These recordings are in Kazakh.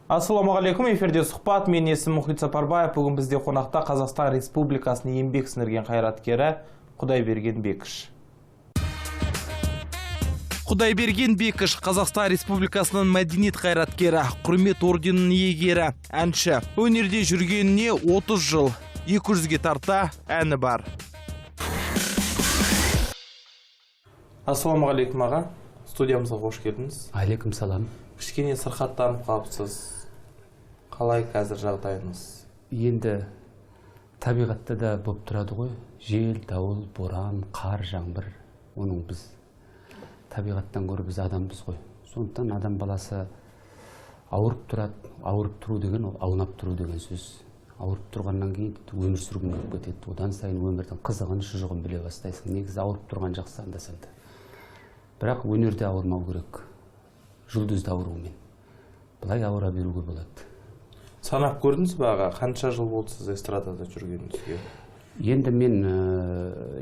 Ассалаумағалейкум, эфирде сұхбат. Мен есімім Мұхит Сапарбаев. Бүгін бізде қонақта Қазақстан Республикасының еңбек сіңірген қайраткері Құдайберген Бекіш. Құдайберген Бекіш Қазақстан Республикасының мәдениет қайраткері, құрмет орденінің иегері, әнші. Өнерде жүргеніне 30 жыл, 200-ге тарта әні бар. Ассалаумағалейкум аға. Студиямызға қош келдіңіз. Алейкум салам. Кішкене сырқаттанып қалыпсыз. Қалай қазір жағдайыңыз? Енді табиғатта да болып тұрады ғой. Жел, дауыл, боран, қар, жаңбыр. Оның біз табиғаттан гөрі біз адамбыз ғой. Сондықтан адам баласы ауырып тұрады. Ауырып тұру деген ол аунап тұру деген сөз. Ауырып тұрғаннан кейін өмір сүргің келіп кетеді. Одан сайын өмірдің қызығын, шұжығын біле бастайсың. Негізі ауырып тұрған жақсы анда-санда. Бірақ өнерде ауырмау керек. Жұлдызды ауруымен. Бұлай ауыра беруге болады. Санап көрдіңіз бе аға? Қанша жыл болды сіз эстрадада жүргеніңізге? Енді мен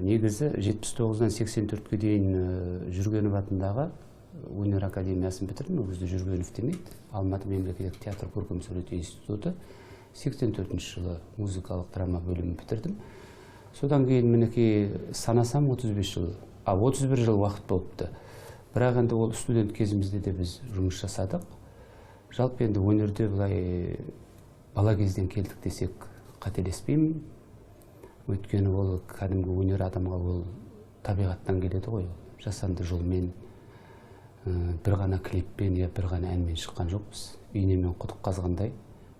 негізі 79-дан 84-ге дейін Жүргенов атындағы өнер академиясын бітірдім. Ол кезде Жүргенов демейді. Алматы мемлекеттік театр көркемсурет институты. 84-ші жылы музыкалық драма бөлімін бітірдім. Содан кейін мінекей санасам 35 жыл, 31 жыл уақыт болыпты. Бірақ енді ол студент кезімізде де біз жұмыс жасадық. Жалпы енді өнерде бұлай бала кезден келдік десек қателеспеймін. Өйткені ол кәдімгі өнер адамға ол табиғаттан келеді ғой. Жасанды жолмен, бір ғана клиппен, бір ғана әнмен шыққан жоқпыз. Үйнемен құдық қазғандай,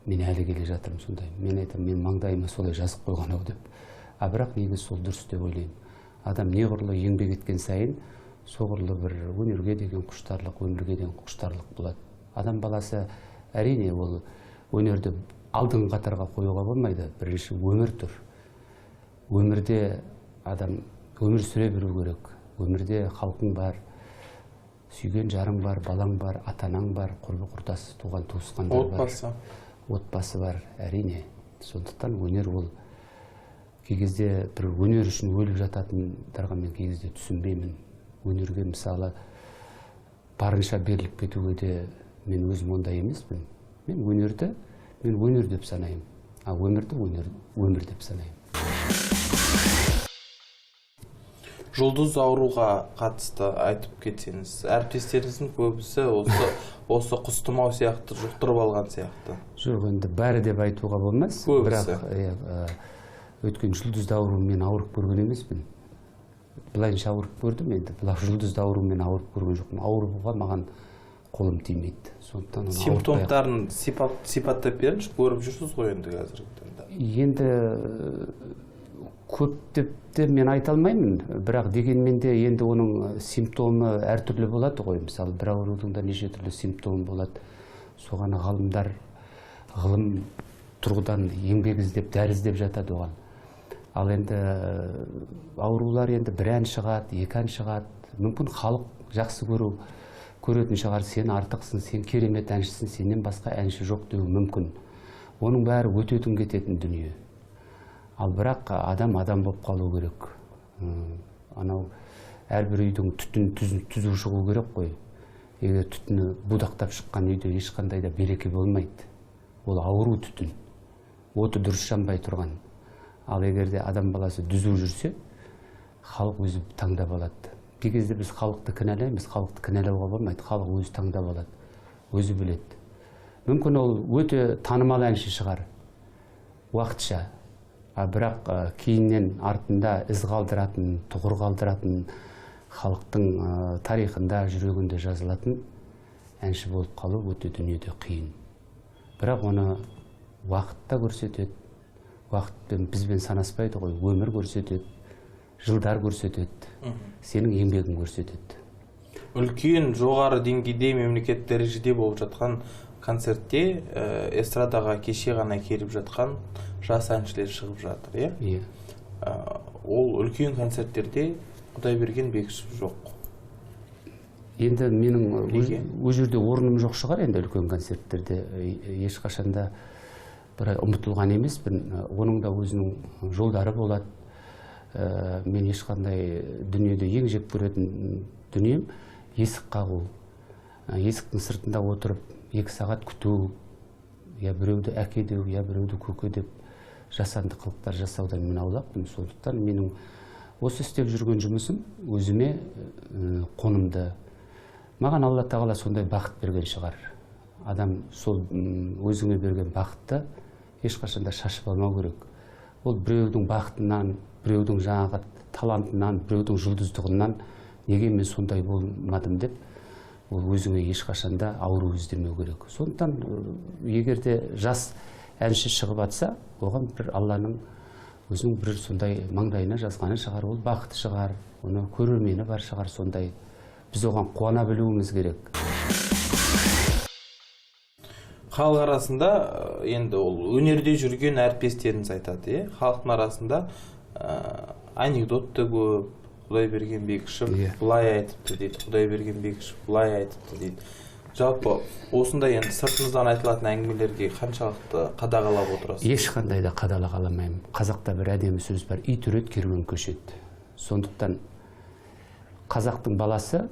мен әлі келе жатырмын сондай. Мен айтам, мен маңдайыма солай жазып қойған ау деп. Бірақ негізі сол дұрыс деп ойлаймын. Адам неғұрлы еңбек еткен сайын, соғырлы бір өнерге деген құштарлық, өмірге деген құштарлық болады. Адам баласы әрине ол өнерді алдыңғы қатарға қоюға болмайды. Бірінші өмір тұр. Өмірде адам өмір сүре беру керек. Өмірде халқың бар, сүйген жарың бар, балаң бар, атанаң бар, құрбы құрдас, туған туысқандар бар. Отбасы бар, әрине. Сондықтан өнер ол кей кезде бір өнер үшін өліп жататындарға мен кей кезде түсінбеймін. Өнерге мысалы барынша беріліп кетуге де мен өзім ондай емеспін. Мен өнерді өнер деп санаймын, өмірді өмір деп санаймын. Жұлдыз ауруға қатысты айтып кетсеңіз, әріптестеріңіздің көбісі осы құстымау сияқты жұқтырып алған сияқты. Жоқ, енді бәрі деп айтуға болмас. Көбісі. Өткен жұлдызды аурумен ауырып көрген емеспін. Былайынша ауырып көрдім, енді бұлақ жұлдызды аурумен ауырып көрген жоқпын. Ауыруға маған қолым тимейді. Симптомдарын сипаттап беріңізші, көріп жүрсіз ғой енді қазіргі таңда. Енді көп деп те мен айта алмаймын, бірақ дегенмен де енді оның симптомы әртүрлі болады ғой. Мысалы, бір аурудың да неше түрлі симптомы болады. Соған ғалымдар ғылым тұрғыдан еңбек іздеп, дәрі іздеп жатады оған. Ал енді аурулар енді бір ән шығады, екі ән шығады. Мүмкін халық жақсы көретін шығар, сен артықсың, сен керемет әншісің, сенен басқа әнші жоқ деу мүмкін. Оның бәрі өтетін кететін дүние. Ал бірақ адам болып қалу керек. Анау әрбір үйдің түтін түзу шығу керек қой. Егер түтіні будақтап шыққан үйде ешқандай да береке болмайды. Ол ауру түтін. Оты дұрыс жанбай тұрған. Ал егерде адам баласы дүзу жүрсе, халық өзі таңдап алады. Кей кезде біз халықты кінәлаймыз, халықты кінәлауға болмайды. Халық өзі таңдап алады, өзі біледі. Мүмкін ол өте танымал әнші шығар, уақытша. Бірақ кейіннен артында із қалдыратын, тұғыр қалдыратын, халықтың тарихында, жүрегінде жазылатын әнші болып қалу өте дүниеде қиын. Бірақ оны уақытта көрсетеді. Уақытпен бізбен санаспайды ғой, өмір көрсетеді, жылдар көрсетеді, сенің еңбегін көрсетеді. Үлкен жоғары деңгейде мемлекет дәрежеде болып жатқан концертте эстрадаға кеше ғана келіп жатқан жас әншілер шығып жатыр, иә? Ол үлкен концерттерде Құдайберген Бекіш жоқ. Енді менің өз жерде орным жоқ шығар, енді үлкен концерттерде ешқашанда бір ұмытылған емеспін. Оның да өзінің жолдары болады. Мен ешқандай дүниеде ең жек көретін дүнием есік қағу. Есіктің сыртында отырып 2 сағат күту, я біреуді әке деу, я біреуді көке деп жасанды қылықтар жасаудан мен аулақпын. Сондықтан менің осы істеп жүрген жұмысым өзіме қонымды. Маған Алла тағала сондай бақыт берген шығар. Адам сол өзіңе берген бақытты ешқашанда шашып алмау керек. Ол біреудің бақытынан, біреудің жаңағы талантынан, біреудің жұлдыздығынан неге мен сондай болмадым деп, ол өзіңе ешқашанда ауру іздемеу керек. Сондықтан егерде жас әнші шығып атса, оған бір Алланың өзінің бір сондай маңдайына жазғаны шығар, ол бақыты шығар, оны көрермені бар шығар сондай. Біз оған қуана білуіміз керек. Халық арасында енді ол өнерде жүрген әріптестеріңіз айтады, халықтың арасында анекдотты көп, Құдайберген Бекішев былай айтыпты дейді, Құдайберген Бекішев былай айтыпты дейді. Жалпы осындай енді сыртыңыздан айтылатын әңгімелерге қаншалықты қадағалап отырасыз? Ешқандай да қадағаламаймын. Қазақта бір әдемі сөз бар, ит үреді, керуен көшеді. Сондықтан қазақтың баласы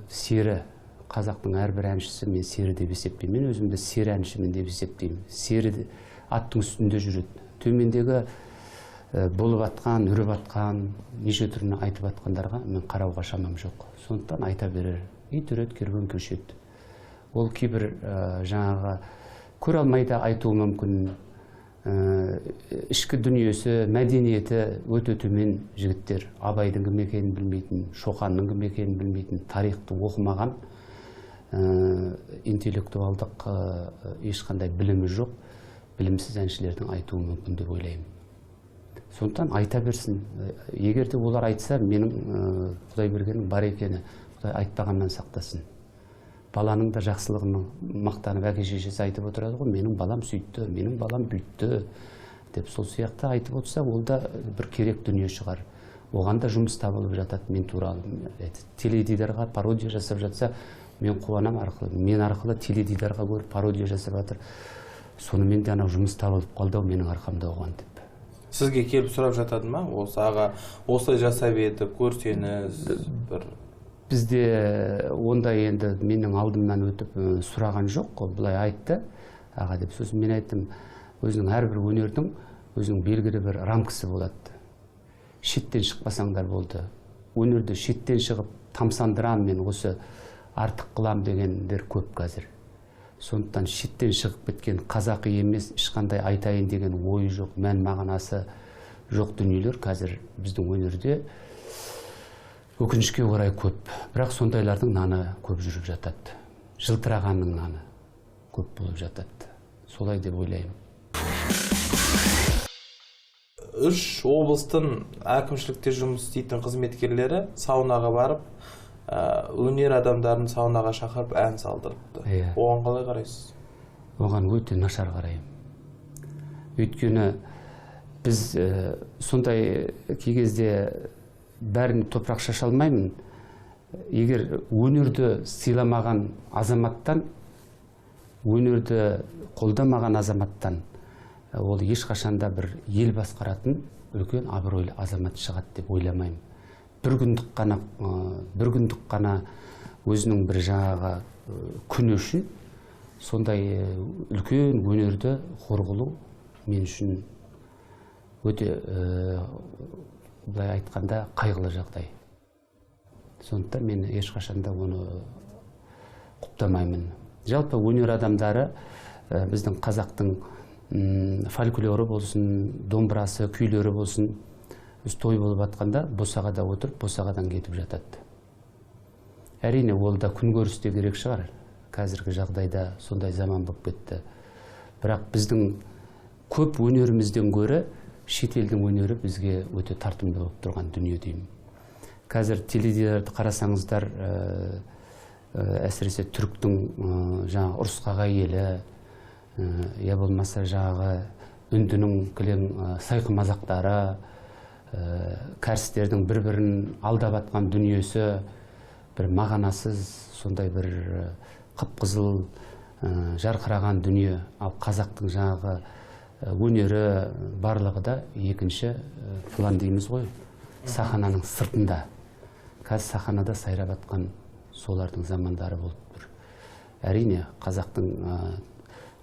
сері, қазақтың әрбір әншісі мен сері деп есептеймін. Мен өзімді сері әншімін деп есептеймін. Сері аттың үстінде жүреді. Төмендегі болып атқан, үріп атқан, неше түріне айтып атқандарға мен қарауға шамам жоқ. Сондықтан айта берер. Ит үреді, керуен көшеді. Ол кейбір жаңағы көре алмай да айтуы мүмкін. Ішкі дүниесі, мәдениеті өте төмен жігіттер. Абайдың кім екенін білмейтін, Шоқанның кім екенін білмейтін, тарихты оқымаған, интеллектуалдық ешқандай білімі жоқ, білімсіз әншілердің айтуы мүмкін деп ойлаймын. Сондықтан айта берсін. Егерде олар айтса, менің Құдайбергеннің бар екені, Құдай айтпағаннан сақтасын. Баланың да жақсылығының мақтанып әке-шешесі айтып отырады ғой, менің балам сөйтті, менің балам бүйтті деп, сол сияқты айтып отырса, ол да бір керек дүние шығар. Оған да жұмыс табылып жатады. Мен туралы теледидарға пародия жасап жатса, мен қуанам, мен арқылы теледидарға көріп пародия жасап жатыр. Сонымен де анау жұмыс табылып қалды, менің арқамда оған деп. Сізге келіп сұрап жатады ма? Осы аға осылай жасап еді, көрсеңіз бір. Бізде ондай енді менің алдымнан өтіп сұраған жоқ, ол былай айтты, аға деп. Сосын мен айттым, өзінің әрбір өнердің өзінің белгілі бір рамкасы болады. Шеттен шықпасаңдар болды. Өнерді шеттен шығып тамсандырам, мен осы артық қылам дегендер көп қазір. Сондықтан шеттен шығып кеткен қазақы емес, ешқандай айтайын деген ойы жоқ, мән мағынасы жоқ дүниелер қазір біздің өнерде өкінішке орай көп. Бірақ сондайлардың наны көп жүріп жатады. Жылтырағанның наны көп болып жатады. Солай деп ойлаймын. 3 облыстың әкімшілікте жұмыс істейтін қызметкерлері саунаға барып, өнер адамдарын саунаға шақырып ән салдырыпты. Оған қалай қарайсыз? Оған өте нашар қараймын. Өйткені біз сондай кей кезде бәрін топырақ шаша алмаймын. Егер өнерді сыйламаған азаматтан, өнерді қолдамаған азаматтан, ол ешқашанда бір ел басқаратын үлкен абыройлы азамат шығады деп ойламаймын. Бір күндік қана өзінің бір жаңағы күні үшін сондай үлкен өнерді қорғылу мен үшін өте былай айтқанда қайғылы жағдай. Сондықтан мен ешқашанда оны құптамаймын. Жалпы өнер адамдары біздің қазақтың фольклоры болсын, домбырасы, күйлері болсын, той болып атқанда босағада отырып, босағадан кетіп жатады. Әрине, ол да күнкөрісте керек шығар. Қазіргі жағдайда сондай заман болып кетті. Бірақ біздің көп өнерімізден гөрі шетелдің өнері бізге өте тартымды болып тұрған дүние деймін. Қазір теледидарды қарасаңыздар, әсіресе түріктің жаңағы ұрысқаға елі, я болмаса жаңағы үндінің кілең сайқы мазақтары, кәрістердің бір-бірін алдап атқан дүниесі, бір мағанасыз, сондай бір қып-қызыл жарқыраған дүние. Ал қазақтың жаңағы өнері барлығы да екінші план дейміз ғой, сахананың сыртында. Қазір саханада сайрап атқан солардың замандары болып тұр. Әрине, қазақтың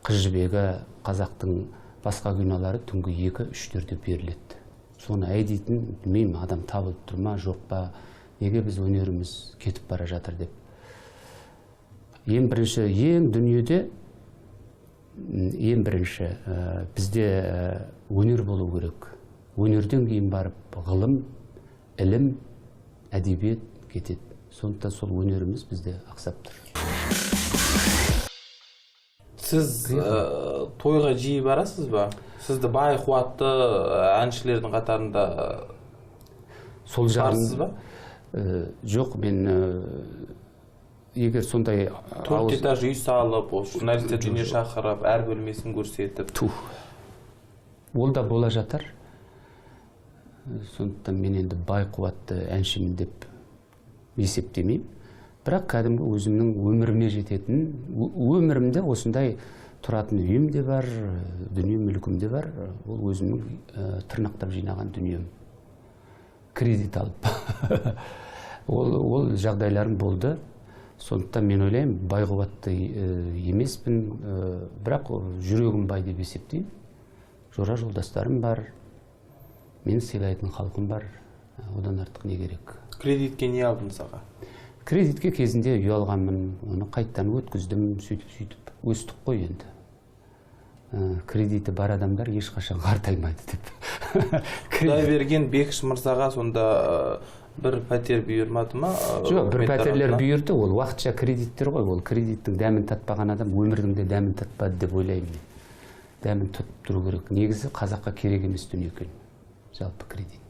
Қыз жібегі, қазақтың басқа кинолары түнгі 2-3-терде беріледі. Соны әйдейтін, білмеймін, адам табылып тұр ма, жоқ па, неге біз өнеріміз кетіп бара жатыр деп. Ең дүниеде, ең бірінші бізде өнер болу керек. Өнерден кейін барып ғылым, ілім, әдебиет кетеді. Сондықтан сол өнеріміз бізде ақсап тұр. Сіз тойға жиі барасыз ба? Сізді бай қуатты әншілердің қатарында барсыз ба? Жоқ, мен егер сондай 4 этаж үй салып, журналистерді үйіне шақырып, әр бөлмесін көрсетіп. Ол да бола жатар. Сондықтан мен енді бай қуатты әншімін деп есептемеймін. Бірақ кәдімгі өзімнің өміріме жететін, өмірімде осындай тұратын үйім де бар, дүние мүлкім де бар. Ол өзімнің тырнақтап жинаған дүнием. Кредит алып. Ол жағдайларым болды. Сондықтан мен ойлаймын, бай қуатты емеспін, бірақ жүрегім бай деп есептеймін. Жора жолдастарым бар, мен сыйлайтын халқым бар, одан артық не керек. Кредитке не алдыңыз аға? Кредитке кезінде үй алғанмын, оны қайттан өткіздім, сөйтіп өстік қой енді. Кредиті бар адамдар ешқашан қартаймайды деп. Құдай берген Бекіш мырзаға сонда бір пәтер бұйырмады ма? Жоқ, бір пәтерлер бұйырды, ол уақытша кредиттер ғой, ол кредиттің дәмін татпаған адам өмірдің де дәмін татпады деп ойлаймын. Дәмін татып тұру керек. Негізі қазаққа керек емес дүние екен, жалпы кредит.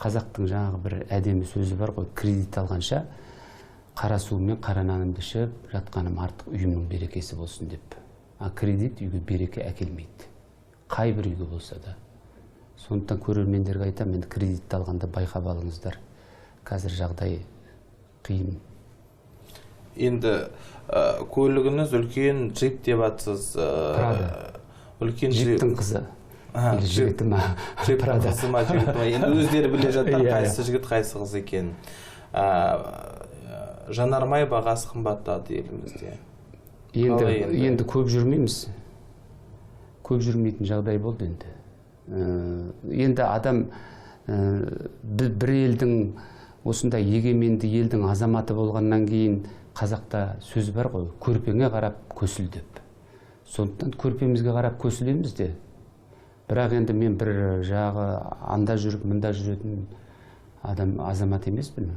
Қазақтың жаңағы бір әдемі сөзі бар ғой, кредит алғанша қара суымен қара нанымды ішіп жатқаным артық үйімнің берекесі болсын деп. Кредит үйге береке әкелмейді. Қай бір үйге болса да. Сондықтан көрермендерге айтамын, енді кредитті алғанда байқап алыңыздар. Қазір жағдай қиын. Енді көлігіңіз үлкен джип деп атсыз. Прада. Үлкен джиптің қызы. Жігіті ма? Прада. Енді өздері біле жатыр, қайсы жігіт, қайсы қыз екен. Жанармай бағасы қымбаттады елімізде. Енді көп жүрмейміз. Көп жүрмейтін жағдай болды енді. Енді адам бір елдің осындай егеменді елдің азаматы болғаннан кейін қазақта сөз бар ғой, көрпеңе қарап көсіл деп. Сондықтан көрпемізге қарап көсілеміз де. Бірақ енді мен бір жағы анда жүріп, мында жүретін азамат емеспін.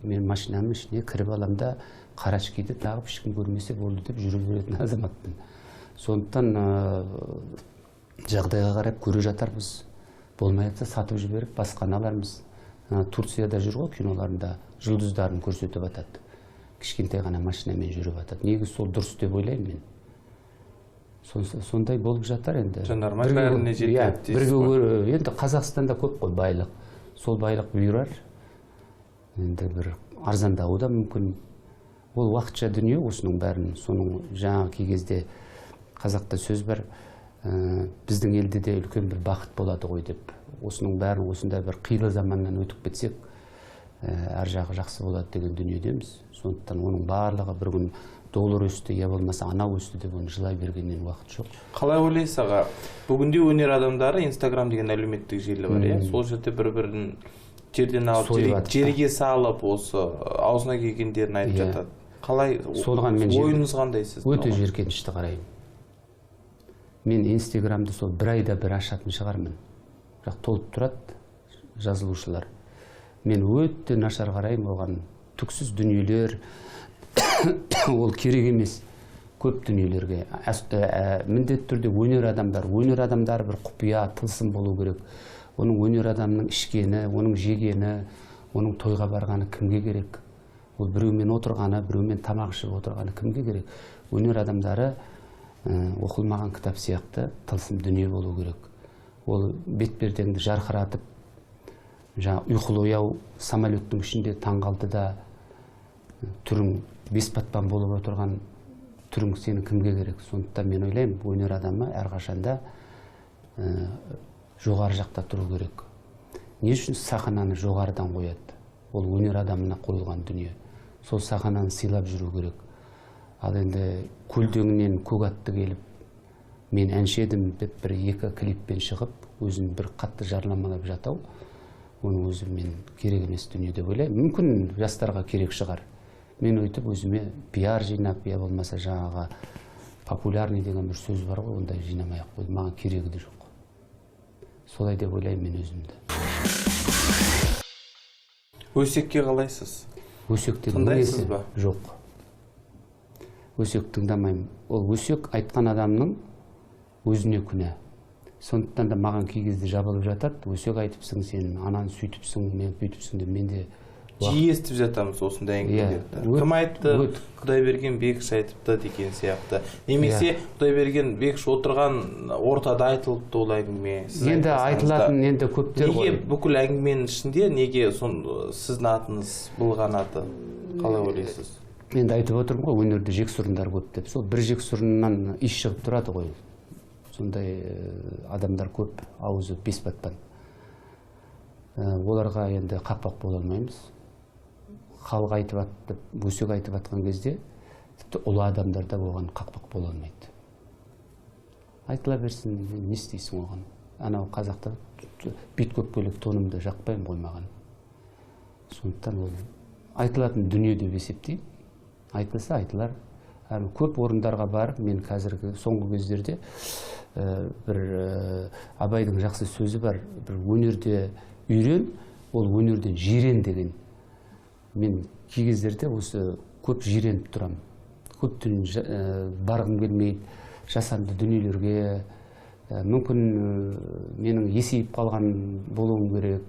Мен машинамның ішіне кіріп аламда қарашкиді тағып ешкім көрмесе болды деп жүріп жүретін азаматпын. Сондықтан жағдайға қарап көре жатармыз. Болмай жатса сатып жіберіп басқаны алармыз. Турцияда жүр ғой, киноларында жұлдыздарын көрсетіп атады. Кішкентай ғана машинамен жүріп атады. Негізі сол дұрыс деп ойлаймын мен. Сондай болып жатар енді. Жанармай бәріне жетеді. Енді Қазақстанда көп қой байлық. Сол байлық бұйырар. Енді бір арзандауы да мүмкін. Ол уақытша дүние осының бәрін. Соның жаңағы кей кезде қазақта сөз бар. Біздің елде де үлкен бір бақыт болады ғой деп. Осының бәрін осындай бір қилы заманнан өтіп кетсек, әр жағы жақсы болады деген дүниедеміз. Сондықтан оның барлығы бір күн доллар өсті, я болмаса анау өсті деп оны жылай бергеннен уақыт жоқ. Қалай ойлайсыз аға? Бүгінде өнер адамдары Instagram деген әлеуметтік желі бар, иә? Сол жерде бір-бірін жерден алып, жерге салып, осы аузына келгендерін айтып жатады. Қалай ойыңыз қандай сіз? Өте жиіркенішті қараймын. Мен Инстаграмды сол бір айда бір ашатын шығармын. Бірақ толып тұрады жазылушылар. Мен өте нашар қараймын оған. Түксіз дүниелер, ол керек емес көп дүниелерге. Міндетті түрде өнер адамдары бір құпия, тылсым болу керек. Оның өнер адамның ішкені, оның жегені, оның тойға барғаны кімге керек? Ол біреумен отырғаны, біреумен тамақ ішіп отырғаны кімге керек? Өнер адамдары оқылмаған кітап сияқты тылсым дүние болу керек. Ол бетпердеңді жарқыратып, ұйқылы ояу самолеттің ішінде таңғалды да түрің бесбатпан болып отырған түрің сені кімге керек? Сондықтан мен ойлаймын, өнер адамы әрқашанда жоғары жақта тұру керек. Не үшін сахнаны жоғарыдан қояды? Ол өнер адамына қойылған дүние. Сол сахнаны сыйлап жүру керек. Ал енді көлдеңінен көк атты келіп, мен әнші едім деп бір екі клиппен шығып, өзін бір қатты жарнамалап жатау, оның өзі мен керек емес дүние деп ойлаймын. Мүмкін жастарға керек шығар. Мен өйтіп өзіме пиар жинап, я болмаса жаңаға популярный деген бір сөз бар ғой, ондай жинамай ақ қойдым. Маған керегі де жоқ. Солай деп ойлаймын мен өзімді. Өсекке қалайсыз? Өсектен тыңдайсыз ба? Жоқ. Өсек тыңдамаймын. Ол өсек айтқан адамның өзіне күнә. Сондықтан да маған кей кезде жабылып жатады. Өсек айтыпсың сен, ананы сөйтіпсің, мен бүйтіпсің деп менде жиі естіп жатамыз осындай әңгімелерді. Кім айтты? Құдайберген Бекіш айтыпты деген сияқты. Немесе Құдайберген Бекіш отырған ортада айтылыпты ол әңгіме. Енді айтылатын енді көптер ғой. Неге бүкіл әңгіменің ішінде неге сіздің атыңыз болған аты? Қалай ойлайсыз? Енді айтып отырмын ғой, өнерде жексұрындар көп деп. Сол бір жексұрыннан иш шығып тұрады ғой. Сондай адамдар көп, аузы бес батпан. Оларға енді қақпақ бола алмаймыз. Халық айтып атты, өсек айтып атқан кезде, тіпті ұлы адамдарда оған қақпақ бола алмайды. Айтыла берсін, не істейсің оған? Анау қазақта бит көпкелек тонымды жақпаймын ғой маған. Сондықтан ол айтылатын дүние деп есептеймін. Айтылса айтылар. Көп орындарға барып, мен қазіргі соңғы кездерде бір Абайдың жақсы сөзі бар. Бір өнерде үйрен, ол өнерден жирен деген. Мен кей кездерде осы көп жиреніп тұрам. Көптен барғым келмейді, жасанды дүниелерге. Мүмкін менің есейіп қалған болуым керек.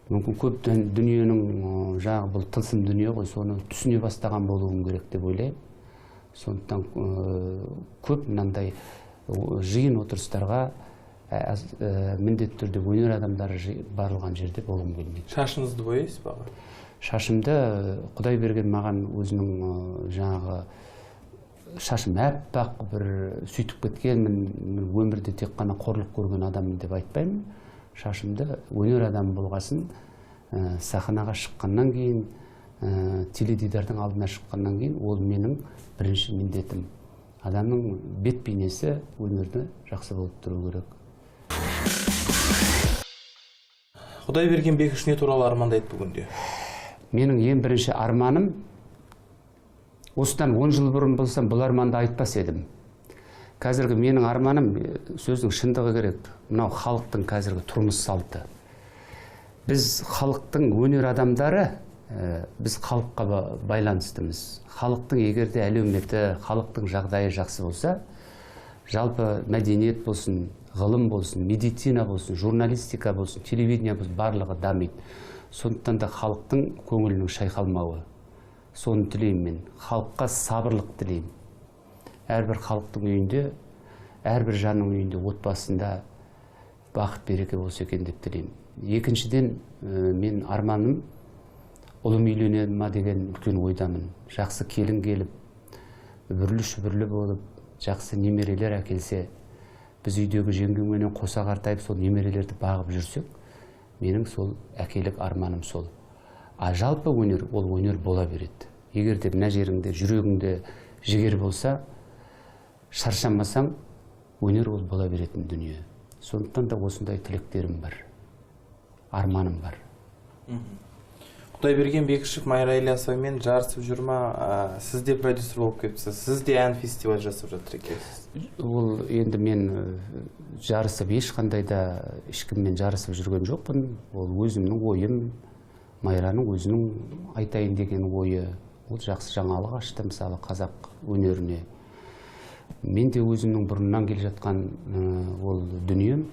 Мүмкін көп дүниенің жаңағы бұл тылсым дүние ғой, соны түсіне бастаған болуым керек деп ойлаймын. Сондықтан көп мынандай жиын отырыстарға міндетті түрде өнер адамдары барылған жерде болуым келмейді. Шашыңызды бояйсыз ба? Шашымды Құдай берген маған өзінің жаңағы шашым әппақ бір сөйтіп кеткенмін, өмірде тек қана қорлық көрген адаммын деп айтпаймын. Шашымды өнер адамы болғасын, сахнаға шыққаннан кейін, теледидардың алдына шыққаннан кейін, ол менің бірінші міндетім. Адамның бет бейнесі өнерді жақсы болып тұру керек. Құдайберген Бекіш не туралы армандайды бүгінде? Менің ең бірінші арманым, осыдан 10 жыл бұрын болсам, бұл арманды айтпас едім. Қазіргі менің арманым, сөздің шындығы керек, мынау халықтың қазіргі тұрмыс салты. Біз халықтың өнер адамдары, біз халыққа байланыстымыз. Халықтың егерде әлеуметі, халықтың жағдайы жақсы болса, жалпы мәдениет болсын, ғылым болсын, медицина болсын, журналистика болсын, телевидение болсын, барлығы дамиды. Сондықтан да халықтың көңілінің шайқалмауы. Соны тілеймін мен. Халыққа сабырлық тілеймін. Әрбір халықтың үйінде, әрбір жанның үйінде, отбасында бақыт береке болса екен деп тілеймін. Екіншіден, мен арманым ұлым үйленеді ма деген үлкен ойдамын. Жақсы келін келіп, үбірлі-шүбірлі болып, жақсы немерелер әкелсе, біз үйдегі жеңгеменен қоса қартайып, сол немерелерді бағып жүрсек, менің сол әкелік арманым сол. А жалпы өнер, ол өнер бола береді. Егер де мына жеріңде, жүрегіңде жігер болса, шаршамасаң, өнер ол бола беретін дүние. Сондықтан да осындай тілектерім бар, арманым бар. Құдайберген Бекішев Майра Ілиясовамен жарысып жүр ма? Сіз де продюсер болып кепсіз, сіз де ән фестиваль жасап жатыр екенсіз. Ол енді мен жарысып, ешқандай да ешкіммен жарысып жүрген жоқпын. Ол өзімнің ойым, Майраның өзінің айтайын деген ойы. Ол жақсы жаңалық ашты, мысалы, қазақ өнеріне. Мен де өзімнің бұрыннан келе жатқан ол дүнием.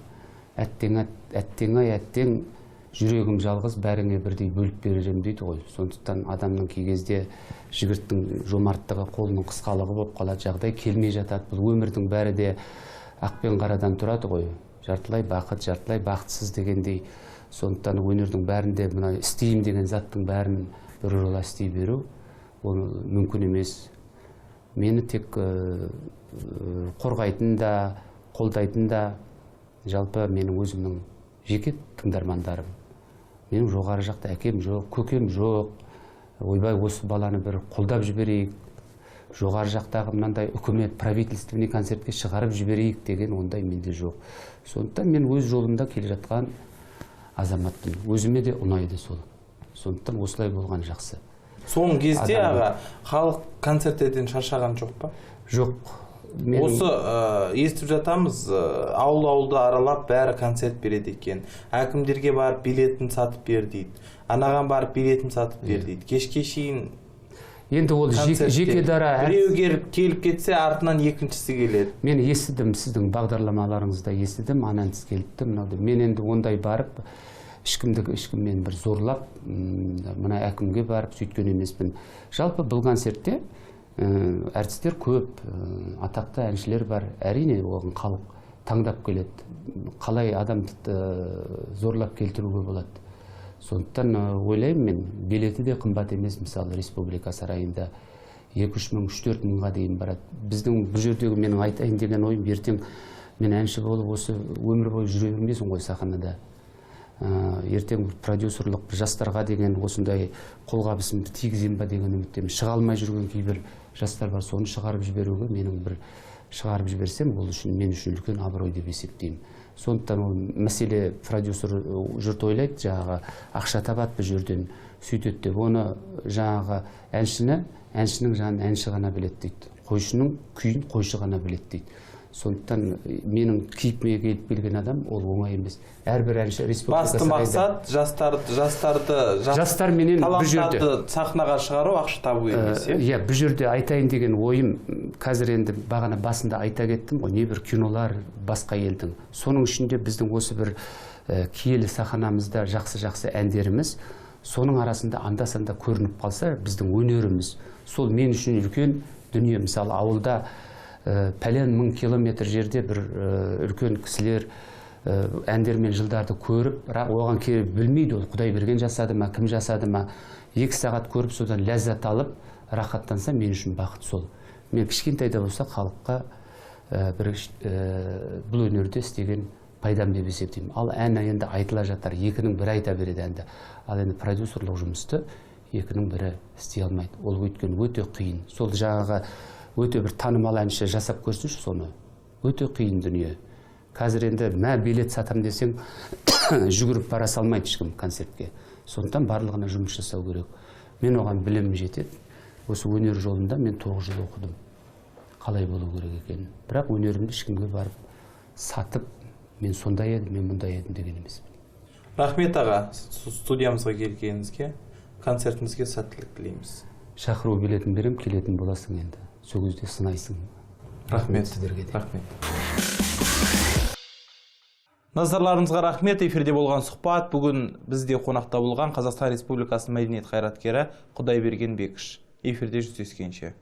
Әттең, жүрегім жалғыз, бәріңе бірдей бөліп беререм дейді ғой. Сондықтан адамның кей кезде жігіттің жомарттығы, қолының қысқалығы болып қалады, жағдай келмей жатады. Бұл өмірдің бәрі де ақ пен қарадан тұрады ғой. Жартылай бақыт, жартылай бақытсыз дегендей. Сондықтан өнердің бәрінде мына істейім деген заттың бәрін бір жола істей беру, ол мүмкін емес. Мені тек қорғайтын да, қолдайтын да жалпы менің өзімнің жеке тыңдармандарым. Менің жоғары жақта әкем жоқ, көкем жоқ. Ойбай, осы баланы бір қолдап жіберейік, жоғары жақтағы мынандай үкімет правительственный концертке шығарып жіберейік деген ондай менде жоқ. Сондықтан мен өз жолымда келе жатқан азаматтың, өзіме де ұнайды сол. Сондықтан осылай болған жақсы. Соңғы кезде аға халық концерттерден шаршаған жоқ па? Жоқ. Осы естіп жатамыз, ауыл-ауылды аралап бәрі концерт береді екен. Әкімдерге барып билетін сатып бер дейді. Анаған барып билетін сатып бер дейді. Кешке шейін енді ол жеке дара. Біреу келіп кетсе, артынан екіншісі келеді. Мен естідім, сіздің бағдарламаларыңызда естідім, анаңыз келіпті, мынауды. Мен енді ондай барып, ешкіммен бір зорлап, мына әкімге барып сөйткен емеспін. Жалпы бұл концертте әртістер көп, атақты әншілер бар. Әрине, оған халық таңдап келеді. Қалай адамды зорлап келтіруге болады. Сондықтан ойлаймын мен, билеті де қымбат емес, мысалы республика сарайында 2-3 мың, 3-4 мыңға дейін барады. Біздің бұл жердегі менің айтайын деген ойым, ертең мен әнші болып осы өмір бойы жүре бермесін ғой сахнада. Ертең продюсерлық жастарға деген осындай қолғабысымды тигізем ба деген үміттемін. Шыға алмай жүрген кейбір жастар бар, соны шығарып жіберуге, менің бір шығарып жіберсем, ол үшін мен үшін үлкен абырой деп есептеймін. Сондықтан ол мәселе продюсер жұрт ойлайды, жаңағы ақша табады бұл жерден сөйтеді деп. Оны жаңағы әншінің жанын әнші ғана біледі дейді. Қойшының күйін қойшы ғана біледі дейді. Сондықтан менің кейіпіме келіп келген адам ол оңай емес. Әрбір әнші республика сарайында. Басты мақсат таланттарды сахнаға шығару, ақша табу емес. Иә, бұл жерде айтайын деген ойым, қазір енді бағана басында айта кеттім ғой, небір кинолар басқа елдің. Соның ішінде біздің осы бір киелі сахнамызда жақсы әндеріміз, соның арасында анда-санда көрініп қалса, біздің өнеріміз. Сол мен үшін үлкен дүние. Мысалы, ауылда пәлен мың километр жерде бір үлкен кісілер әндермен жылдарды көріп, оған келіп білмейді, ол Құдай берген жасады ма, кім жасады ма. 2 сағат көріп, содан ләззат алып, рахаттанса, мен үшін бақыт сол. Мен кішкентайда болса халыққа бұл өнерде істеген пайдам деп есептеймін. Ал ән енді айтыла жатар, 2-ның бірі айта береді әнді. Ал енді продюсерлық жұмысты 2-ның бірі істей алмайды. Ол өткен өте қиын. Сол жаңағы өте бір танымал әнші жасап көрсінші соны. Өте қиын дүние. Қазір енді билет сатам десең, жүгіріп бара салмайды ешкім концертке. Сондықтан барлығына жұмыс жасау керек. Мен оған білімім жетеді. Осы өнер жолында мен 9 жыл оқыдым. Қалай болу керек екенін. Бірақ өнерімді ешкімге барып сатып, мен сондай едім, мен мұндай едім деген емес. Рахмет аға, студиямызға келгеніңізге, концертіңізге сәттілік тілейміз. Шақыру билетін берем, келетін боласың енді. Сол кезде сынайсың. Рахмет сіздерге де. Рахмет. Назарларыңызға рахмет. Эфирде болған сұхбат бүгін бізде қонақта болған Қазақстан Республикасының мәдениет қайраткері Құдайберген Бекіш. Эфирде жүздескенше.